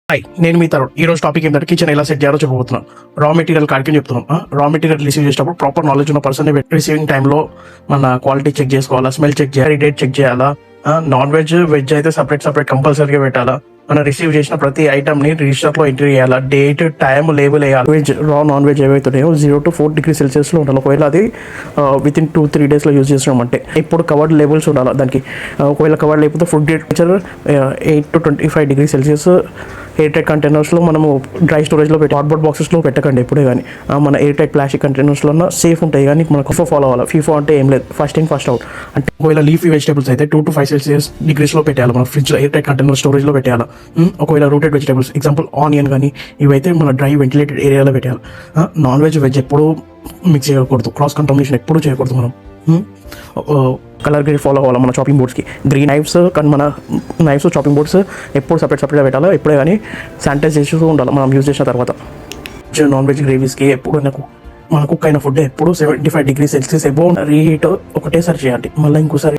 Hi, నేను మీ తరుణ్. ఈ రోజు టాపిక్ ఏంటంటే కిచెన్ ఎలా సెట్ చేయాలో చెప్పబోతున్నాను. రా మెటీరియల్ కాడికి చెప్తున్నాం. రా మెటీరియల్ రిసీవ్ చేసేటప్పుడు ప్రాపర్ నాలెడ్జ్ ఉన్న పర్సన్ రిసీవింగ్ టైంలో మన క్వాలిటీ చెక్ చేసుకోవాలా, స్మెల్ చెక్ చేయాలి, డేట్ చెక్ చేయాలా. నాన్ వెజ్ వెజ్ అయితే సపరేట్ కంపల్సరీగా పెట్టాలా. మనం రిసీవ్ చేసిన ప్రతి ఐటమ్ ని రిజిస్టర్ లో ఎంట్రీ చేయాలా, డేట్ టైం లేబుల్ వేయాలి. వెజ్ రా నాన్ వెజ్ ఏవైతున్నాయో 0 to 4 degrees Celsius లో ఉండాలి. ఒకవేళ అది విత్ ఇన్ 2-3 days లో యూజ్ చేస్తున్నాం అంటే ఇప్పుడు కవర్డ్ లేబుల్స్ ఉండాలి దానికి. ఒకవేళ కవర్డ్ లేకపోతే food temperature 8 to 25 degrees Celsius air tight కంటైనర్స్లో మనము డ్రై స్టోరేజ్లో పెట్టి కార్డ్బోర్డ్ బాక్సెస్లో పెట్టకండి ఎప్పుడే కానీ. మన ఎయిర్ టైట్ ప్లాస్టిక్ కంటైనర్స్లో సేఫ్ ఉంటాయి. కానీ మనకు ఫీఫో ఫాలో అవ్వాలి. ఫీఫో అంటే ఏం లేదు, ఫస్ట్ ఇన్ ఫస్ట్ అవుట్. అంటే ఒకవేళ లీఫీ వెజిటేబుల్స్ అయితే 2 to 5 Celsius degreesలో పెట్టాలి. మన ఫ్రిడ్జ్లో ఎయిర్ టైట్ కంటైనర్ స్టోరేజ్లో పెట్టాలి. ఒకవేళ రూటెడ్ వెజిటేబుల్స్ ఎగ్జాంపుల్ ఆనియన్ కానీ ఇవైతే మన డ్రై వెంటిలేటెడ్ ఏరియాలో పెట్టాలి. నాన్ వెజ్ వెజ్ ఎప్పుడూ మిక్స్ చేయకూడదు, క్రాస్ కంటామినేషన్ ఎప్పుడూ చేయకూడదు. మనం కలర్ గ్రేడ్ ఫాలో అవ్వాలి మన చాపింగ్ బోర్డ్స్కి. గ్రీన్ నైఫ్స్ కానీ మన నైఫ్స్ చాపింగ్ బోర్డ్స్ ఎప్పుడు సపరేట్గా పెట్టాలి. ఎప్పుడే కానీ శానిటైజ్ చేస్తూ ఉండాలి మనం యూజ్ చేసిన తర్వాత. నాన్ వెజ్ గ్రేవీస్కి ఎప్పుడు మన కుక్ అయిన ఫుడ్ ఎప్పుడు 75 degrees Celsius ఎబో రీహీట్ ఒకటేసారి చేయాలి. మళ్ళీ ఇంకోసారి